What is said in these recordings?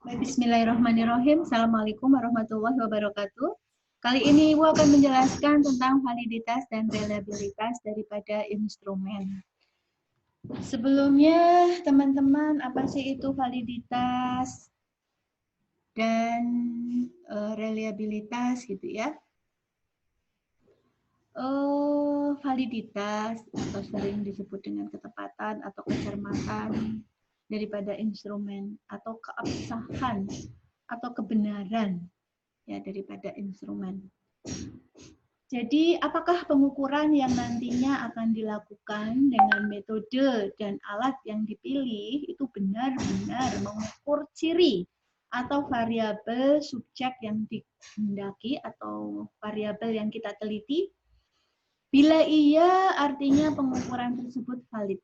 Bismillahirrahmanirrahim. Assalamualaikum warahmatullahi wabarakatuh. Kali ini Ibu akan menjelaskan tentang validitas dan reliabilitas daripada instrumen. Sebelumnya, teman-teman, apa sih itu validitas dan reliabilitas gitu ya? Validitas atau sering disebut dengan ketepatan atau kecermatan daripada instrumen atau keabsahan atau kebenaran ya daripada instrumen. Jadi, apakah pengukuran yang nantinya akan dilakukan dengan metode dan alat yang dipilih itu benar-benar mengukur ciri atau variabel subjek yang dikehendaki atau variabel yang kita teliti? Bila iya, artinya pengukuran tersebut valid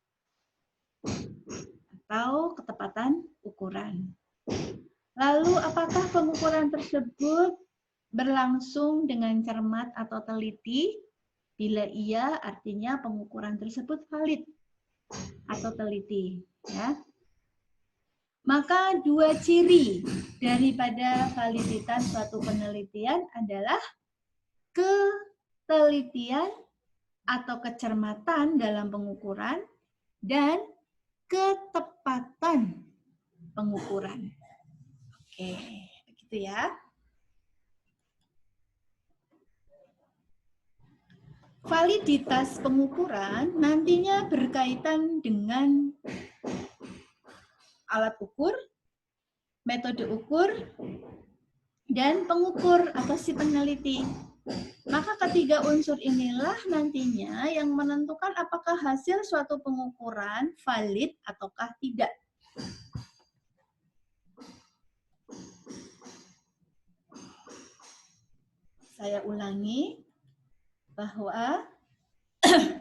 atau ketepatan ukuran. Lalu, apakah pengukuran tersebut berlangsung dengan cermat atau teliti? Bila iya, artinya pengukuran tersebut valid atau teliti. Ya. Maka dua ciri daripada validitas suatu penelitian adalah ketelitian atau kecermatan dalam pengukuran dan ketepatan pengukuran. Oke, begitu ya. Validitas pengukuran nantinya berkaitan dengan alat ukur, metode ukur, dan pengukur atau si peneliti. Maka ketiga unsur inilah nantinya yang menentukan apakah hasil suatu pengukuran valid ataukah tidak. Saya ulangi bahwa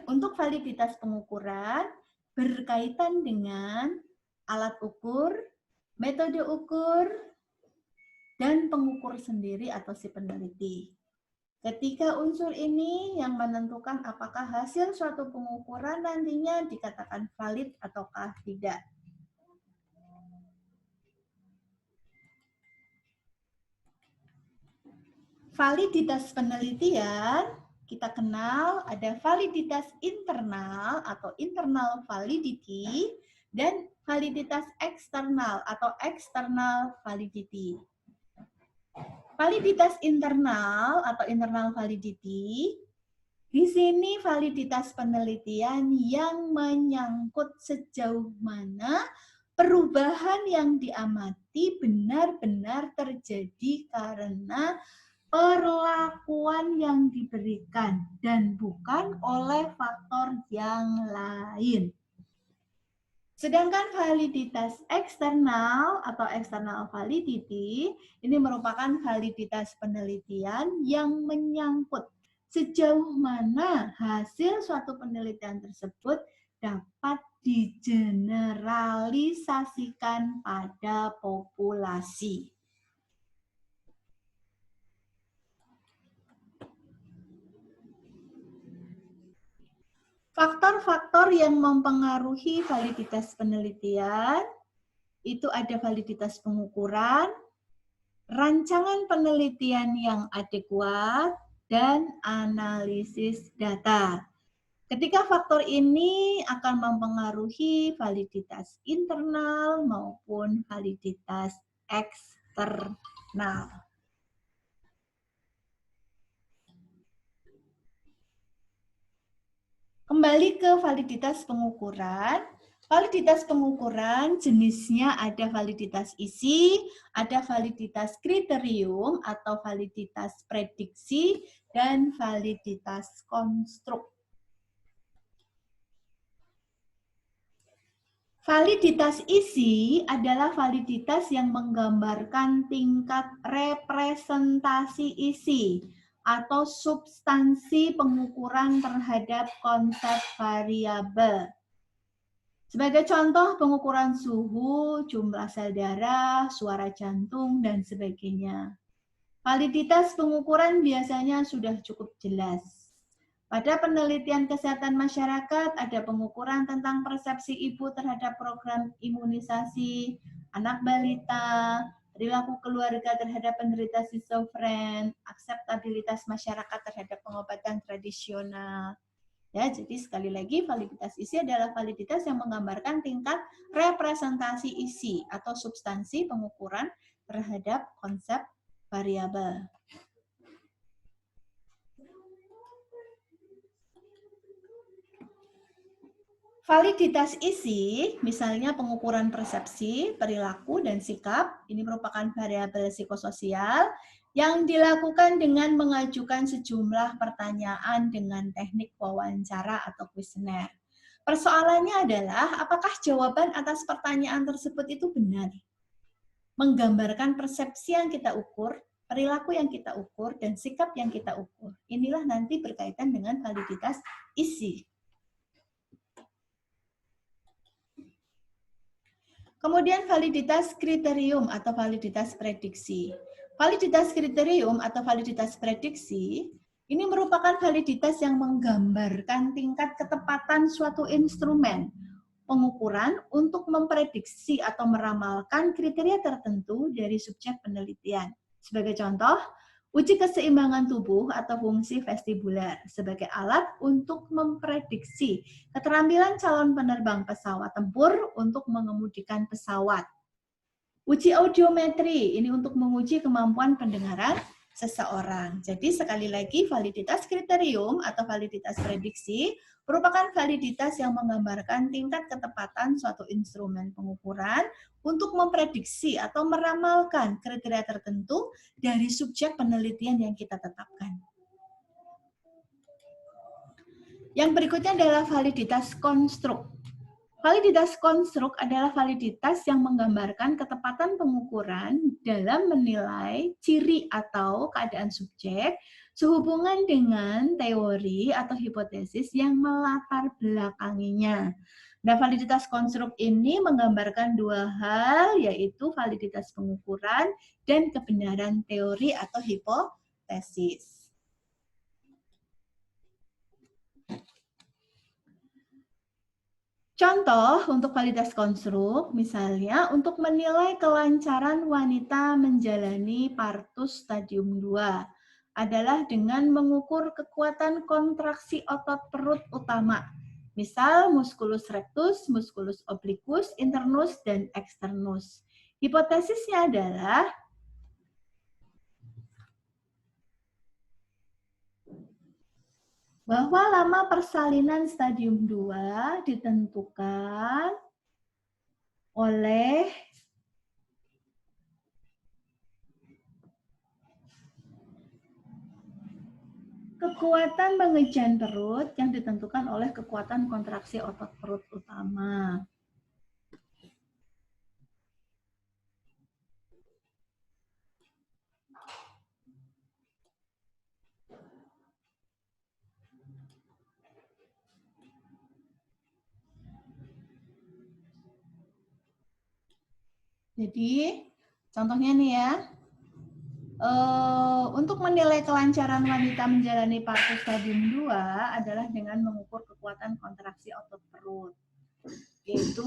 untuk validitas pengukuran berkaitan dengan alat ukur, metode ukur, dan pengukur sendiri atau si peneliti. Ketiga unsur ini yang menentukan apakah hasil suatu pengukuran nantinya dikatakan valid ataukah tidak. Validitas penelitian, kita kenal ada validitas internal atau internal validity dan validitas eksternal atau external validity. Validitas internal atau internal validity, di sini validitas penelitian yang menyangkut sejauh mana perubahan yang diamati benar-benar terjadi karena perlakuan yang diberikan dan bukan oleh faktor yang lain. Sedangkan validitas eksternal atau external validity ini merupakan validitas penelitian yang menyangkut sejauh mana hasil suatu penelitian tersebut dapat digeneralisasikan pada populasi. Faktor-faktor yang mempengaruhi validitas penelitian itu ada validitas pengukuran, rancangan penelitian yang adekuat, dan analisis data. Ketika faktor ini akan mempengaruhi validitas internal maupun validitas eksternal. Kembali ke validitas pengukuran. Validitas pengukuran jenisnya ada validitas isi, ada validitas kriterium atau validitas prediksi, dan validitas konstruk. Validitas isi adalah validitas yang menggambarkan tingkat representasi isi atau substansi pengukuran terhadap konsep variabel. Sebagai contoh, pengukuran suhu, jumlah sel darah, suara jantung, dan sebagainya. Validitas pengukuran biasanya sudah cukup jelas. Pada penelitian kesehatan masyarakat, ada pengukuran tentang persepsi ibu terhadap program imunisasi anak balita, perilaku keluarga terhadap penderita schizofren, akseptabilitas masyarakat terhadap pengobatan tradisional. Ya, jadi sekali lagi validitas isi adalah validitas yang menggambarkan tingkat representasi isi atau substansi pengukuran terhadap konsep variabel. Validitas isi, misalnya pengukuran persepsi, perilaku, dan sikap, ini merupakan variabel psikososial yang dilakukan dengan mengajukan sejumlah pertanyaan dengan teknik wawancara atau kuesioner. Persoalannya adalah, apakah jawaban atas pertanyaan tersebut itu benar? Menggambarkan persepsi yang kita ukur, perilaku yang kita ukur, dan sikap yang kita ukur. Inilah nanti berkaitan dengan validitas isi. Kemudian validitas kriterium atau validitas prediksi. Validitas kriterium atau validitas prediksi ini merupakan validitas yang menggambarkan tingkat ketepatan suatu instrumen pengukuran untuk memprediksi atau meramalkan kriteria tertentu dari subjek penelitian. Sebagai contoh, uji keseimbangan tubuh atau fungsi vestibuler sebagai alat untuk memprediksi keterampilan calon penerbang pesawat tempur untuk mengemudikan pesawat. Uji audiometri ini untuk menguji kemampuan pendengaran seseorang. Jadi sekali lagi validitas kriterium atau validitas prediksi merupakan validitas yang menggambarkan tingkat ketepatan suatu instrumen pengukuran untuk memprediksi atau meramalkan kriteria tertentu dari subjek penelitian yang kita tetapkan. Yang berikutnya adalah validitas konstruk. Validitas konstruk adalah validitas yang menggambarkan ketepatan pengukuran dalam menilai ciri atau keadaan subjek sehubungan dengan teori atau hipotesis yang melatar belakanginya. Nah, validitas konstruk ini menggambarkan dua hal, yaitu validitas pengukuran dan kebenaran teori atau hipotesis. Contoh untuk validitas konstruk, misalnya untuk menilai kelancaran wanita menjalani partus stadium 2 adalah dengan mengukur kekuatan kontraksi otot perut utama, misal musculus rectus, musculus obliquus, internus, dan externus. Hipotesisnya adalah bahwa lama persalinan stadium 2 ditentukan oleh kekuatan mengejan perut yang ditentukan oleh kekuatan kontraksi otot perut utama. Jadi, contohnya nih ya, untuk menilai kelancaran wanita menjalani partus stadium 2 adalah dengan mengukur kekuatan kontraksi otot perut. Yaitu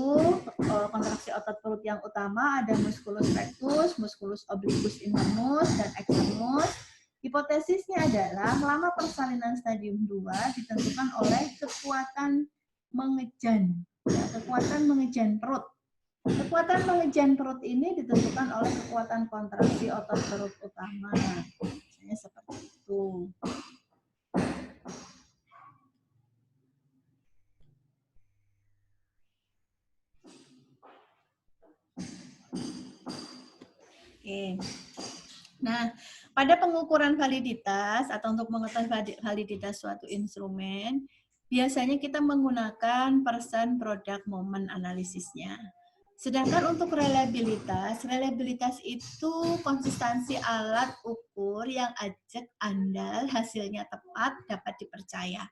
kontraksi otot perut yang utama ada musculus rectus, musculus obliquus internus, dan externus. Hipotesisnya adalah lama persalinan stadium 2 ditentukan oleh kekuatan mengejan, ya, kekuatan mengejan perut. Kekuatan mengejan perut ini ditentukan oleh kekuatan kontraksi otot perut utama. Misalnya seperti itu. Oke. Nah, pada pengukuran validitas atau untuk mengetahui validitas suatu instrumen, biasanya kita menggunakan person product moment analisisnya. Sedangkan untuk reliabilitas itu konsistensi alat ukur yang ajak, andal, hasilnya tepat, dapat dipercaya.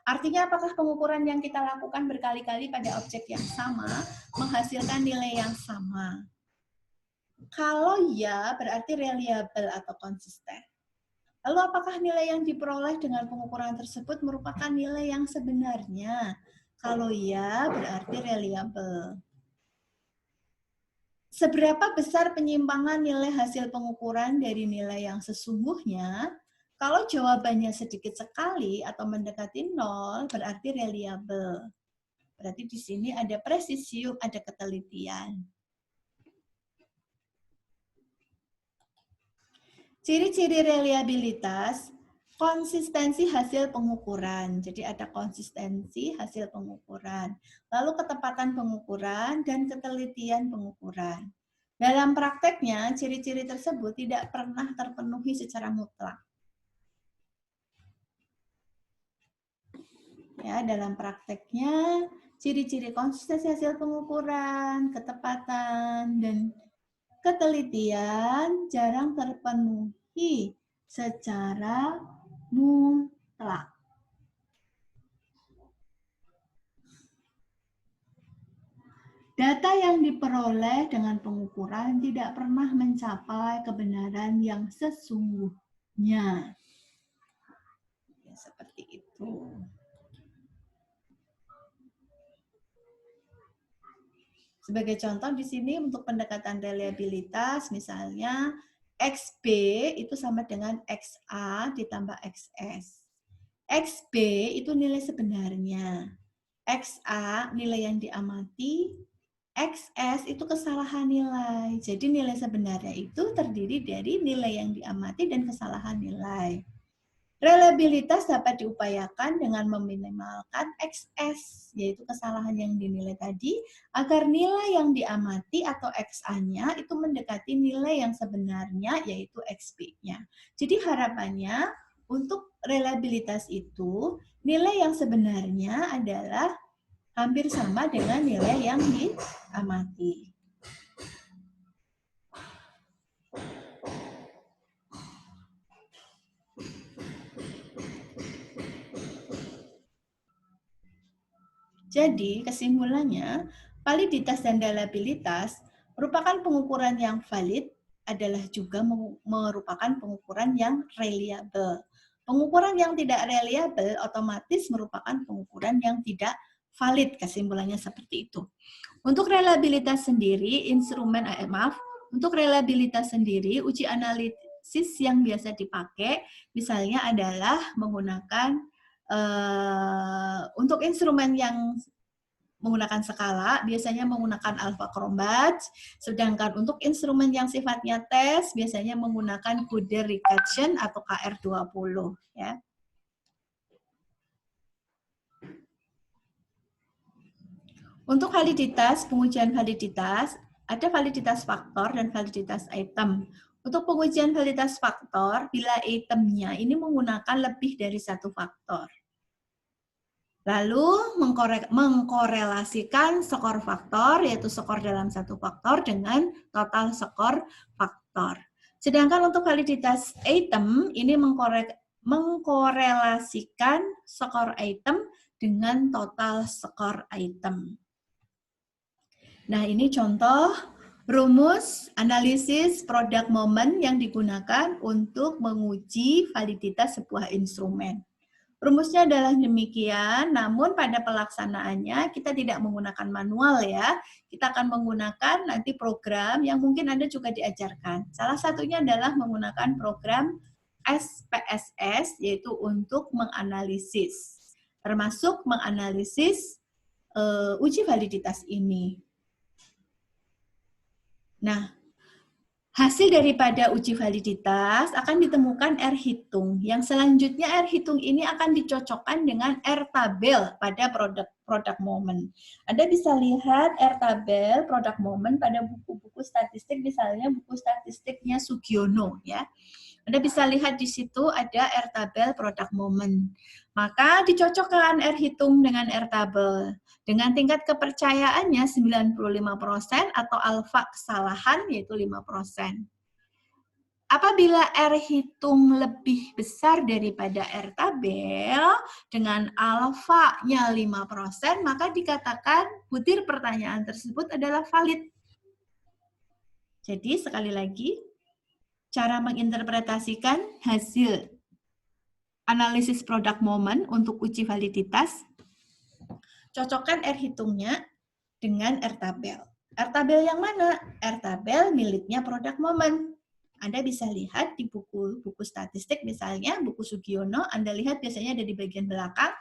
Artinya apakah pengukuran yang kita lakukan berkali-kali pada objek yang sama menghasilkan nilai yang sama? Kalau ya, berarti reliable atau konsisten. Lalu apakah nilai yang diperoleh dengan pengukuran tersebut merupakan nilai yang sebenarnya? Kalau ya, berarti reliable. Seberapa besar penyimpangan nilai hasil pengukuran dari nilai yang sesungguhnya? Kalau jawabannya sedikit sekali atau mendekati 0, berarti reliable. Berarti di sini ada presisium, ada ketelitian. Ciri-ciri reliabilitas, konsistensi hasil pengukuran. Jadi ada konsistensi hasil pengukuran. Lalu ketepatan pengukuran dan ketelitian pengukuran. Dalam prakteknya, ciri-ciri tersebut tidak pernah terpenuhi secara mutlak. Ya, dalam prakteknya, ciri-ciri konsistensi hasil pengukuran, ketepatan, dan ketelitian jarang terpenuhi secara mutlak. Data yang diperoleh dengan pengukuran tidak pernah mencapai kebenaran yang sesungguhnya. Ya, seperti itu. Sebagai contoh di sini untuk pendekatan reliabilitas, misalnya XB itu sama dengan XA ditambah XS. XB itu nilai sebenarnya. XA nilai yang diamati, XS itu kesalahan nilai. Jadi nilai sebenarnya itu terdiri dari nilai yang diamati dan kesalahan nilai. Reliabilitas dapat diupayakan dengan meminimalkan XS, yaitu kesalahan yang dinilai tadi, agar nilai yang diamati atau XA-nya itu mendekati nilai yang sebenarnya, yaitu XB-nya. Jadi harapannya untuk reliabilitas itu, nilai yang sebenarnya adalah hampir sama dengan nilai yang diamati. Jadi, kesimpulannya, validitas dan reliabilitas merupakan pengukuran yang valid adalah juga merupakan pengukuran yang reliable. Pengukuran yang tidak reliable otomatis merupakan pengukuran yang tidak valid, kesimpulannya seperti itu. Untuk reliabilitas sendiri, untuk reliabilitas sendiri, uji analisis yang biasa dipakai misalnya adalah menggunakan untuk instrumen yang menggunakan skala, biasanya menggunakan alpha Cronbach, sedangkan untuk instrumen yang sifatnya tes, biasanya menggunakan Coulter Ricketson atau KR20. Ya. Untuk validitas, pengujian validitas, ada validitas faktor dan validitas item. Untuk pengujian validitas faktor, bila itemnya ini menggunakan lebih dari satu faktor. Lalu mengkorelasikan skor faktor, yaitu skor dalam satu faktor dengan total skor faktor. Sedangkan untuk validitas item, ini mengkorelasikan skor item dengan total skor item. Nah, ini contoh rumus analisis product moment yang digunakan untuk menguji validitas sebuah instrumen. Rumusnya adalah demikian, namun pada pelaksanaannya kita tidak menggunakan manual ya. Kita akan menggunakan nanti program yang mungkin Anda juga diajarkan. Salah satunya adalah menggunakan program SPSS, yaitu untuk menganalisis. Termasuk menganalisis uji validitas ini. Nah, hasil daripada uji validitas akan ditemukan R-hitung. Yang selanjutnya R-hitung ini akan dicocokkan dengan R-tabel pada product moment. Anda bisa lihat R-tabel product moment pada buku-buku statistik, misalnya buku statistiknya Sugiono. Ya. Anda bisa lihat di situ ada R-tabel product moment. Maka dicocokkan R-hitung dengan R-tabel. Dengan tingkat kepercayaannya 95% atau alfa kesalahan yaitu 5%. Apabila R-hitung lebih besar daripada R-tabel dengan alfanya 5%, maka dikatakan butir pertanyaan tersebut adalah valid. Jadi sekali lagi, cara menginterpretasikan hasil analisis product moment untuk uji validitas, cocokkan R-hitungnya dengan R-tabel. Airtabel yang mana? Airtabel miliknya Product Moment. Anda bisa lihat di buku statistik misalnya, buku Sugiono, Anda lihat biasanya ada di bagian belakang,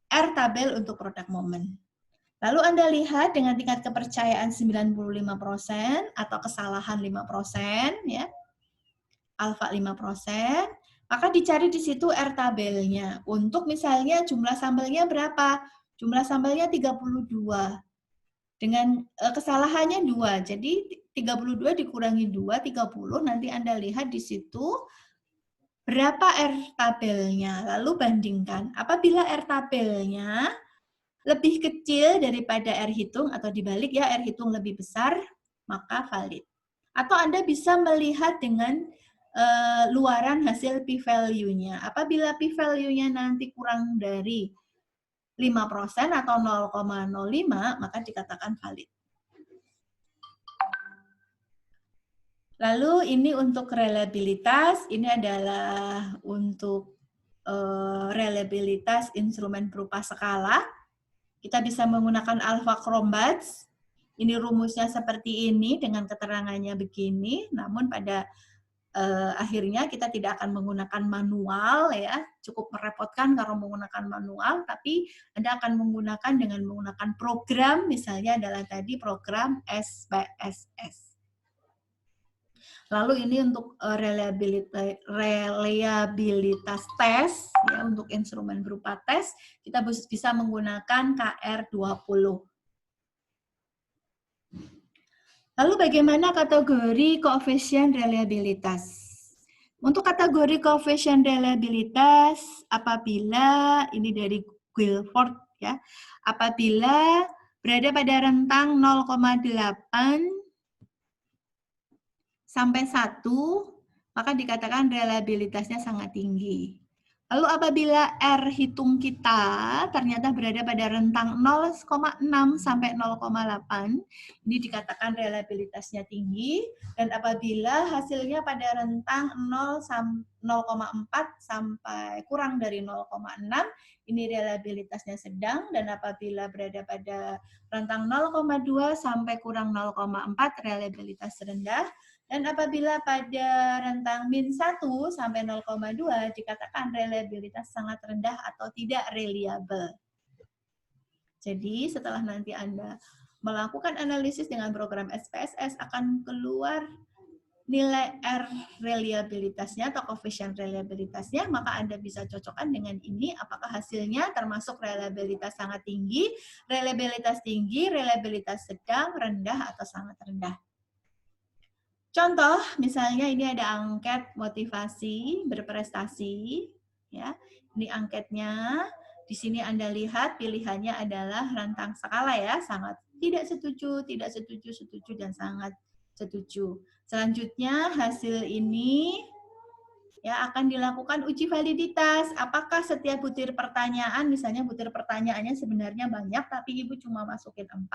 Airtabel untuk Product Moment. Lalu Anda lihat dengan tingkat kepercayaan 95% atau kesalahan 5%, ya, alfa 5%, maka dicari di situ Airtabelnya. Untuk misalnya jumlah sambelnya berapa? Jumlah sambelnya 32. Dengan kesalahannya 2. Jadi 32 dikurangi 2, 30. Nanti Anda lihat di situ berapa Airtabelnya. Lalu bandingkan. Apabila Airtabelnya lebih kecil daripada R hitung atau dibalik ya, R hitung lebih besar, maka valid. Atau Anda bisa melihat dengan luaran hasil p-value-nya. Apabila p-value-nya nanti kurang dari 5% atau 0,05, maka dikatakan valid. Lalu ini untuk reliabilitas, ini adalah untuk reliabilitas instrumen berupa skala. Kita bisa menggunakan alpha Cronbachs. Ini rumusnya seperti ini dengan keterangannya begini, namun pada akhirnya kita tidak akan menggunakan manual ya, cukup merepotkan kalau menggunakan manual, tapi Anda akan menggunakan dengan menggunakan program, misalnya adalah tadi program SPSS. Lalu ini untuk reliabilitas tes, ya, untuk instrumen berupa tes, kita bisa menggunakan KR20. Lalu bagaimana kategori koefisien reliabilitas? Untuk kategori koefisien reliabilitas, apabila ini dari Guilford, ya, apabila berada pada rentang 0,8 sampai 1, maka dikatakan reliabilitasnya sangat tinggi. Lalu apabila R hitung kita ternyata berada pada rentang 0,6 sampai 0,8, ini dikatakan reliabilitasnya tinggi. Dan apabila hasilnya pada rentang 0,4 sampai kurang dari 0,6, ini reliabilitasnya sedang. Dan apabila berada pada rentang 0,2 sampai kurang 0,4, reliabilitas rendah. Dan apabila pada rentang min 1 sampai 0,2 dikatakan reliabilitas sangat rendah atau tidak reliable. Jadi setelah nanti Anda melakukan analisis dengan program SPSS akan keluar nilai R reliabilitasnya atau koefisien reliabilitasnya, maka Anda bisa cocokkan dengan ini apakah hasilnya termasuk reliabilitas sangat tinggi, reliabilitas sedang, rendah, atau sangat rendah. Contoh, misalnya ini ada angket motivasi berprestasi, ya. Ini angketnya. Di sini Anda lihat pilihannya adalah rentang skala ya, sangat tidak setuju, setuju, dan sangat setuju. Selanjutnya hasil ini ya akan dilakukan uji validitas. Apakah setiap butir pertanyaan, misalnya butir pertanyaannya sebenarnya banyak, tapi Ibu cuma masukin 4,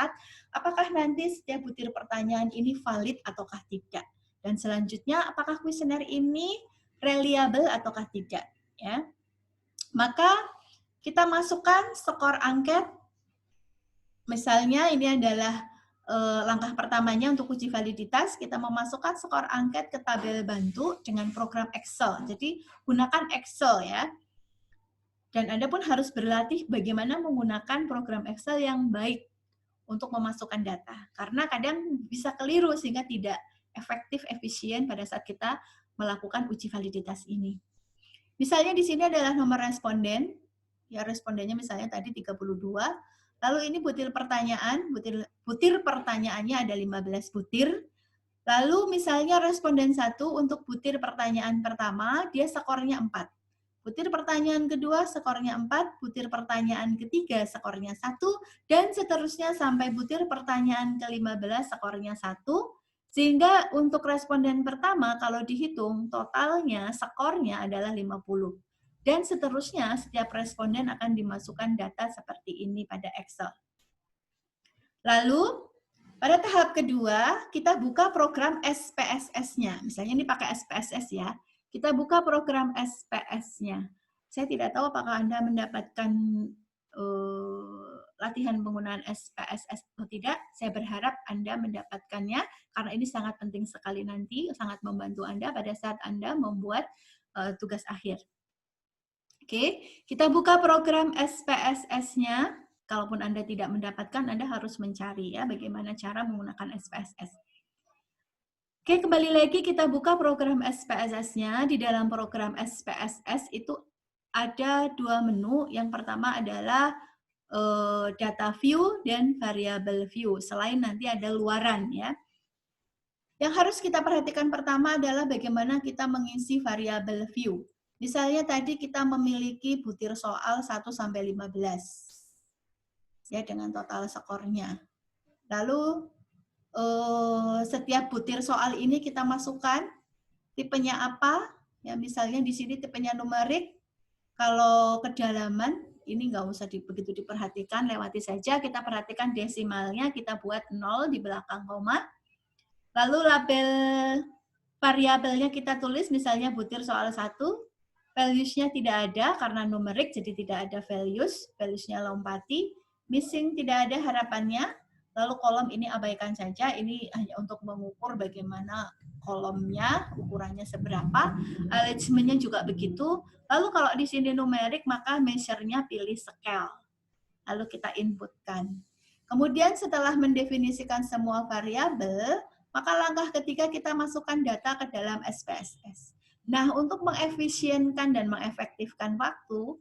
apakah nanti setiap butir pertanyaan ini valid ataukah tidak? Dan selanjutnya, apakah kuesioner ini reliable ataukah tidak? Ya. Maka kita masukkan skor angket. Misalnya ini adalah langkah pertamanya untuk uji validitas, kita memasukkan skor angket ke tabel bantu dengan program Excel. Jadi gunakan Excel ya. Dan Anda pun harus berlatih bagaimana menggunakan program Excel yang baik untuk memasukkan data. Karena kadang bisa keliru sehingga tidak efektif, efisien pada saat kita melakukan uji validitas ini. Misalnya di sini adalah nomor responden, ya respondennya misalnya tadi 32, lalu ini butir pertanyaan, butir pertanyaannya ada 15 butir, lalu misalnya responden 1 untuk butir pertanyaan pertama, dia skornya 4. Butir pertanyaan kedua skornya 4, butir pertanyaan ketiga skornya 1, dan seterusnya sampai butir pertanyaan ke-15 skornya 1, sehingga untuk responden pertama kalau dihitung totalnya skornya adalah 50. Dan seterusnya setiap responden akan dimasukkan data seperti ini pada Excel. Lalu pada tahap kedua kita buka program SPSS-nya. Misalnya ini pakai SPSS ya. Kita buka program SPS-nya. Saya tidak tahu apakah Anda mendapatkan latihan penggunaan SPSS atau tidak, saya berharap Anda mendapatkannya, karena ini sangat penting sekali nanti, sangat membantu Anda pada saat Anda membuat tugas akhir. Oke, kita buka program SPSS-nya. Kalaupun Anda tidak mendapatkan, Anda harus mencari ya bagaimana cara menggunakan SPSS. Oke, kembali lagi kita buka program SPSS-nya. Di dalam program SPSS itu ada dua menu. Yang pertama adalah data view dan variable view. Selain nanti ada luaran ya. Yang harus kita perhatikan pertama adalah bagaimana kita mengisi variable view. Misalnya tadi kita memiliki butir soal 1-15 ya dengan total skornya. Lalu setiap butir soal ini kita masukkan tipenya apa? Ya misalnya di sini tipenya numerik. Kalau kedalaman ini nggak usah begitu diperhatikan, lewati saja. Kita perhatikan desimalnya, kita buat 0 di belakang koma. Lalu label variabelnya kita tulis, misalnya butir soal 1, values-nya tidak ada karena numerik, jadi tidak ada values, values-nya lompati, missing tidak ada harapannya, lalu kolom ini abaikan saja, ini hanya untuk mengukur bagaimana kolomnya, ukurannya seberapa, alignment-nya juga begitu. Lalu kalau di sini numerik, maka measure-nya pilih scale. Lalu kita inputkan. Kemudian setelah mendefinisikan semua variabel, maka langkah ketiga kita masukkan data ke dalam SPSS. Nah, untuk mengefisienkan dan mengefektifkan waktu,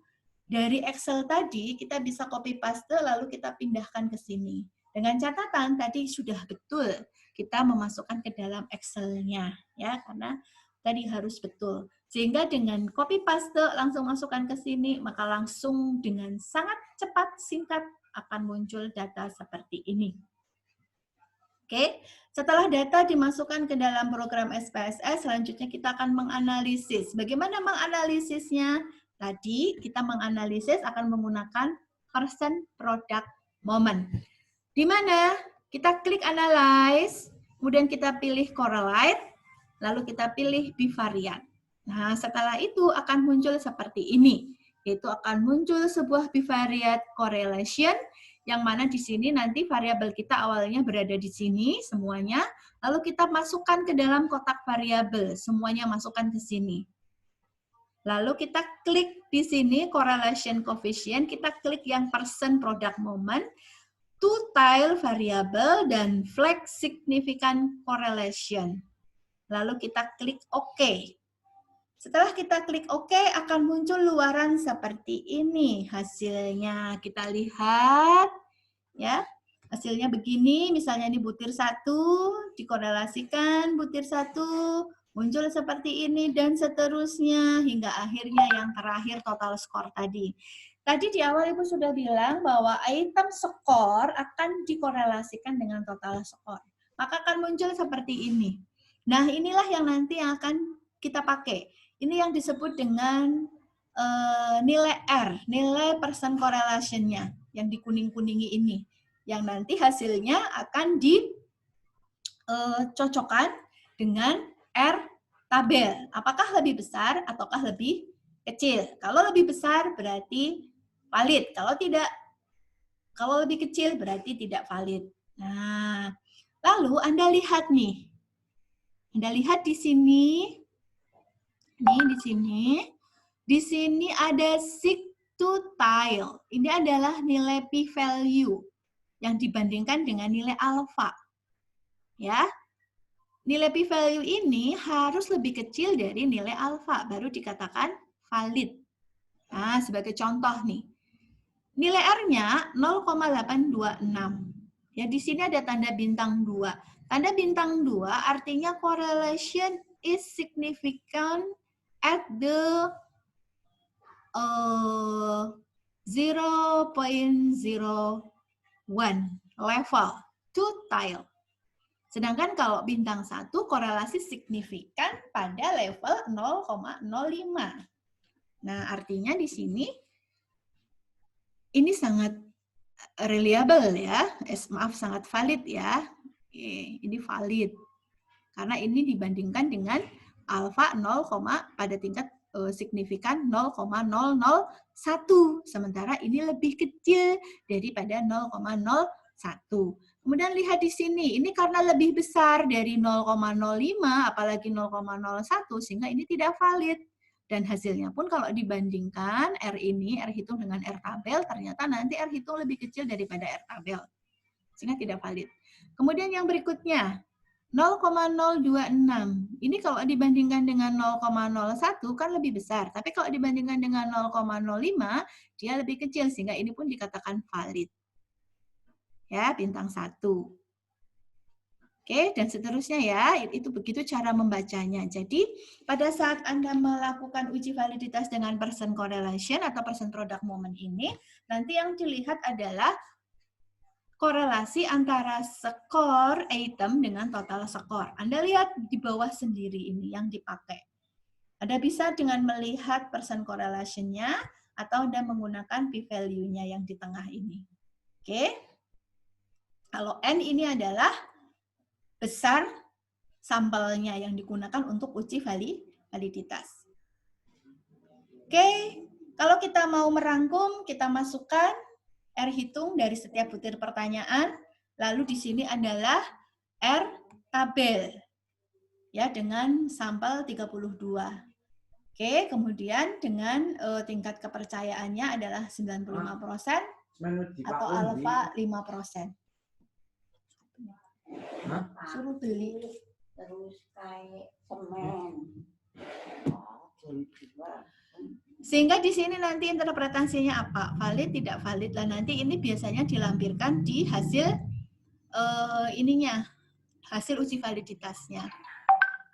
dari Excel tadi kita bisa copy paste lalu kita pindahkan ke sini. Dengan catatan tadi sudah betul kita memasukkan ke dalam Excel-nya ya, karena tadi harus betul. Sehingga dengan copy paste langsung masukkan ke sini, maka langsung dengan sangat cepat singkat akan muncul data seperti ini. Oke, setelah data dimasukkan ke dalam program SPSS, selanjutnya kita akan menganalisis. Bagaimana menganalisisnya? Tadi kita menganalisis akan menggunakan person, product, moment. Di mana kita klik analyze, kemudian kita pilih correlate, lalu kita pilih bivariate. Nah, setelah itu akan muncul seperti ini, yaitu akan muncul sebuah bivariate correlation, yang mana di sini nanti variabel kita awalnya berada di sini semuanya, lalu kita masukkan ke dalam kotak variabel, semuanya masukkan ke sini. Lalu kita klik di sini correlation coefficient, kita klik yang person, product, moment, two-tile variable dan flag significant correlation. Lalu kita klik OK. Setelah kita klik OK, akan muncul luaran seperti ini. Hasilnya kita lihat, ya. Hasilnya begini, misalnya ini butir 1, dikorelasikan butir 1, muncul seperti ini, dan seterusnya, hingga akhirnya yang terakhir total skor tadi. Tadi di awal Ibu sudah bilang bahwa item skor akan dikorelasikan dengan total skor. Maka akan muncul seperti ini. Nah, inilah yang nanti yang akan kita pakai. Ini yang disebut dengan nilai R, nilai person correlation-nya, yang dikuning-kuningi ini. Yang nanti hasilnya akan dicocokkan dengan R tabel. Apakah lebih besar ataukah lebih kecil? Kalau lebih besar berarti valid. Kalau tidak, kalau lebih kecil berarti tidak valid. Nah, lalu Anda lihat nih. Anda lihat di sini. Nih di sini ada seek to tile. Ini adalah nilai p-value yang dibandingkan dengan nilai alfa. Ya, nilai p-value ini harus lebih kecil dari nilai alfa, baru dikatakan valid. Nah, sebagai contoh nih, nilai R-nya 0,826. Ya, di sini ada tanda bintang 2. Tanda bintang 2 artinya correlation is significant at the 0.01 level two tile. Sedangkan kalau bintang 1 korelasi signifikan pada level 0,05. Nah, artinya di sini ini sangat reliable ya. Maaf, sangat valid ya. Ini valid. Karena ini dibandingkan dengan alfa 0, pada tingkat signifikan 0,001. Sementara ini lebih kecil daripada 0,01. Kemudian lihat di sini, ini karena lebih besar dari 0,05, apalagi 0,01, sehingga ini tidak valid. Dan hasilnya pun kalau dibandingkan R ini, R hitung dengan R tabel, ternyata nanti R hitung lebih kecil daripada R tabel. Sehingga tidak valid. Kemudian yang berikutnya, 0,026. Ini kalau dibandingkan dengan 0,01 kan lebih besar. Tapi kalau dibandingkan dengan 0,05, dia lebih kecil. Sehingga ini pun dikatakan valid. Ya, bintang 1. Oke, dan seterusnya ya. Itu begitu cara membacanya. Jadi, pada saat Anda melakukan uji validitas dengan person correlation atau person product moment ini, nanti yang dilihat adalah korelasi antara skor item dengan total skor. Anda lihat di bawah sendiri ini yang dipakai. Anda bisa dengan melihat person correlation-nya atau Anda menggunakan p-value-nya yang di tengah ini. Oke. Kalau N ini adalah besar sampelnya yang digunakan untuk uji validitas. Oke. Kalau kita mau merangkum, kita masukkan R hitung dari setiap butir pertanyaan, lalu di sini adalah R tabel, ya dengan sampel 32. Oke, kemudian dengan tingkat kepercayaannya adalah 95% atau alfa 5%. Suruh beli. Terus kayak semen. Sehingga di sini nanti interpretasinya apa? Valid, tidak valid. Lah nanti ini biasanya dilampirkan di hasil hasil uji validitasnya.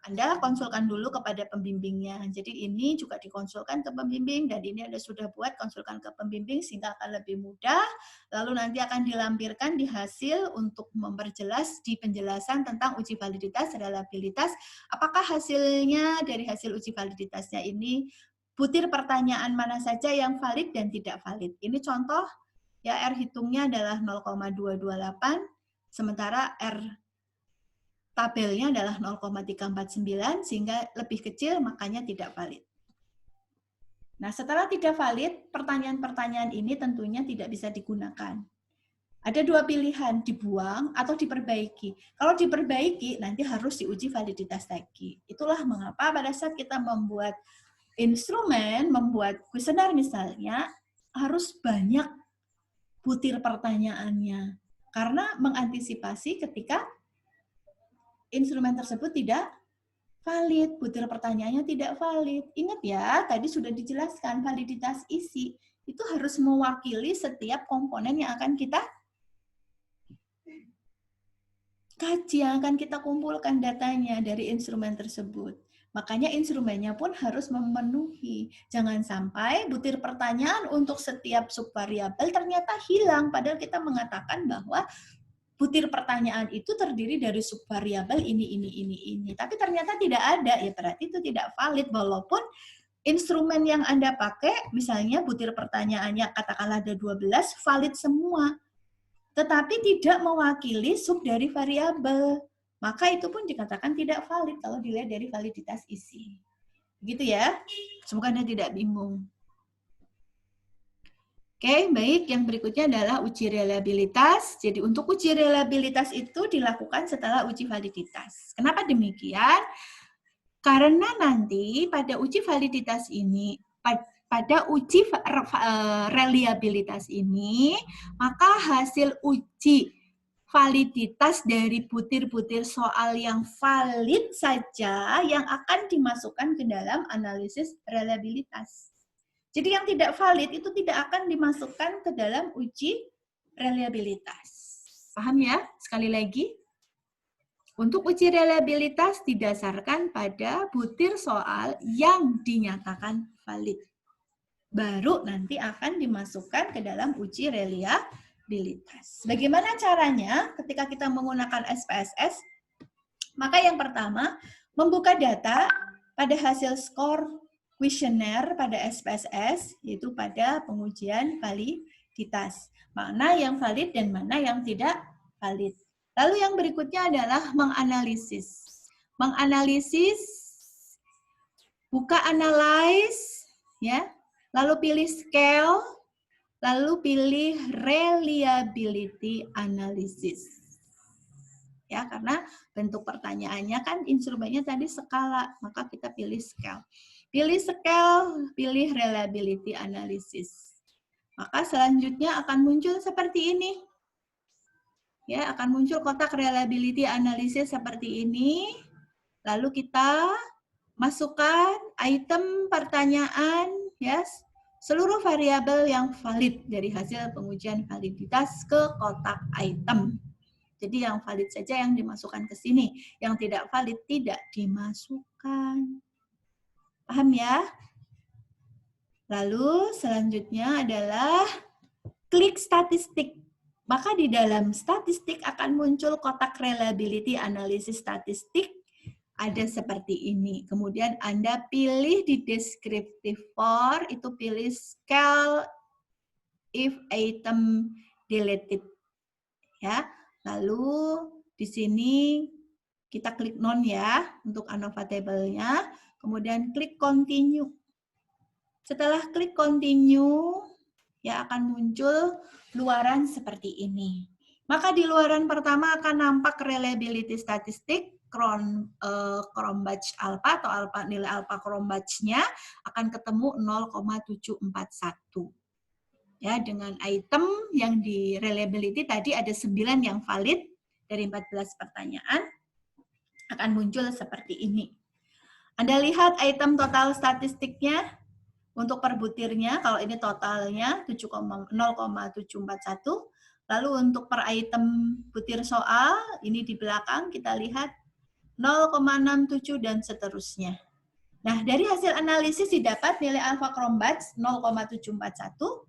Anda konsulkan dulu kepada pembimbingnya. Jadi ini juga dikonsulkan ke pembimbing dan ini Anda sudah buat konsulkan ke pembimbing sehingga akan lebih mudah. Lalu nanti akan dilampirkan di hasil untuk memperjelas di penjelasan tentang uji validitas, reliabilitas. Apakah hasilnya dari hasil uji validitasnya ini butir pertanyaan mana saja yang valid dan tidak valid. Ini contoh ya, R hitungnya adalah 0,228 sementara R tabelnya adalah 0,349 sehingga lebih kecil makanya tidak valid. Nah, setelah tidak valid, pertanyaan-pertanyaan ini tentunya tidak bisa digunakan. Ada dua pilihan, dibuang atau diperbaiki. Kalau diperbaiki, nanti harus diuji validitas lagi. Itulah mengapa pada saat kita membuat instrumen, membuat kuesioner misalnya, harus banyak butir pertanyaannya. Karena mengantisipasi ketika instrumen tersebut tidak valid, butir pertanyaannya tidak valid. Ingat ya, tadi sudah dijelaskan validitas isi itu harus mewakili setiap komponen yang akan kita kaji, yang akan kita kumpulkan datanya dari instrumen tersebut. Makanya instrumennya pun harus memenuhi. Jangan sampai butir pertanyaan untuk setiap subvariabel ternyata hilang, padahal kita mengatakan bahwa butir pertanyaan itu terdiri dari subvariabel ini. Tapi ternyata tidak ada, ya berarti itu tidak valid. Walaupun instrumen yang Anda pakai, misalnya butir pertanyaannya katakanlah ada 12, valid semua. Tetapi tidak mewakili sub dari variabel. Maka itu pun dikatakan tidak valid kalau dilihat dari validitas isi. Begitu ya. Semoga Anda tidak bingung. Oke, baik. Yang berikutnya adalah uji reliabilitas. Jadi untuk uji reliabilitas itu dilakukan setelah uji validitas. Kenapa demikian? Karena nanti pada uji validitas ini, pada uji reliabilitas ini, maka hasil uji validitas dari butir-butir soal yang valid saja yang akan dimasukkan ke dalam analisis reliabilitas. Jadi yang tidak valid itu tidak akan dimasukkan ke dalam uji reliabilitas. Paham ya? Sekali lagi. Untuk uji reliabilitas didasarkan pada butir soal yang dinyatakan valid. Baru nanti akan dimasukkan ke dalam uji reliabilitas. Bagaimana caranya ketika kita menggunakan SPSS? Maka yang pertama, membuka data pada hasil skor kuesioner pada SPSS, yaitu pada pengujian validitas. Mana yang valid dan mana yang tidak valid. Lalu yang berikutnya adalah menganalisis. Menganalisis buka analyze, ya, lalu pilih scale, lalu pilih reliability analysis. Ya, karena bentuk pertanyaannya kan instrumennya tadi skala, maka kita pilih scale. Pilih scale, pilih reliability analysis. Maka selanjutnya akan muncul seperti ini. Ya, akan muncul kotak reliability analysis seperti ini. Lalu kita masukkan item pertanyaan, ya, seluruh variabel yang valid dari hasil pengujian validitas ke kotak item. Jadi yang valid saja yang dimasukkan ke sini, yang tidak valid tidak dimasukkan. Paham ya? Lalu selanjutnya adalah klik statistik. Maka di dalam statistik akan muncul kotak reliability analysis statistik. Ada seperti ini. Kemudian Anda pilih di descriptive for, itu pilih scale if item deleted. Ya. Lalu di sini kita klik non ya untuk ANOVA table-nya. Kemudian klik continue. Setelah klik continue, ya akan muncul luaran seperti ini. Maka di luaran pertama akan nampak reliability statistik, Cronbach alpha atau nilai alpha Cronbach-nya akan ketemu 0,741. Ya, dengan item yang di reliability tadi ada 9 yang valid dari 14 pertanyaan akan muncul seperti ini. Anda lihat item total statistiknya untuk per butirnya, kalau ini totalnya 0,741. Lalu untuk per item butir soal, ini di belakang kita lihat 0,67 dan seterusnya. Nah, dari hasil analisis didapat nilai alpha Cronbach 0,741.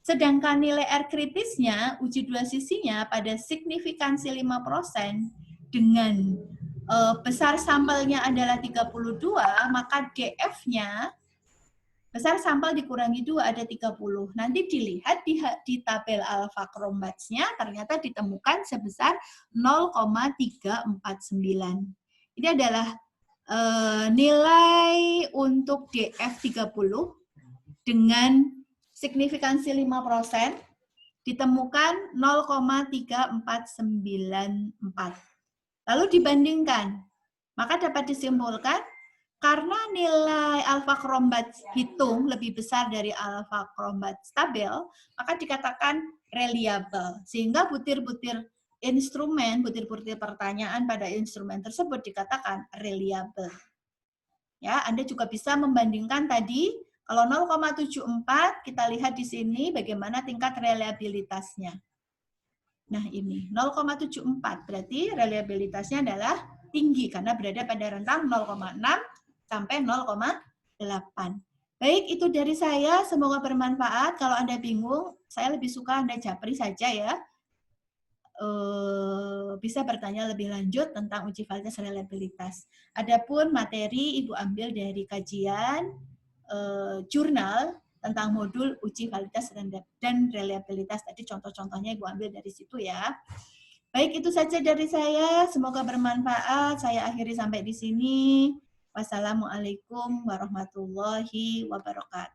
Sedangkan nilai R kritisnya, uji dua sisinya pada signifikansi 5% dengan besar sampelnya adalah 32, maka DF-nya, besar sampel dikurangi 2 ada 30. Nanti dilihat di tabel alpha Cronbach-nya ternyata ditemukan sebesar 0,349. Ini adalah nilai untuk DF 30 dengan signifikansi 5% ditemukan 0,3494. Lalu dibandingkan, maka dapat disimpulkan karena nilai alpha Cronbach hitung lebih besar dari alpha Cronbach stabil, maka dikatakan reliable. Sehingga butir-butir instrumen, butir-butir pertanyaan pada instrumen tersebut dikatakan reliable. Ya, Anda juga bisa membandingkan tadi. Kalau 0,74, kita lihat di sini bagaimana tingkat reliabilitasnya. Nah, ini 0,74, berarti reliabilitasnya adalah tinggi karena berada pada rentang 0,6 sampai 0,8. Baik, itu dari saya. Semoga bermanfaat. Kalau Anda bingung, saya lebih suka Anda japri saja ya. Bisa bertanya lebih lanjut tentang uji validitas reliabilitas. Adapun materi Ibu ambil dari kajian jurnal tentang modul uji validitas dan reliabilitas. Tadi contoh-contohnya Ibu ambil dari situ ya. Baik, itu saja dari saya. Semoga bermanfaat. Saya akhiri sampai di sini. Wassalamualaikum warahmatullahi wabarakatuh.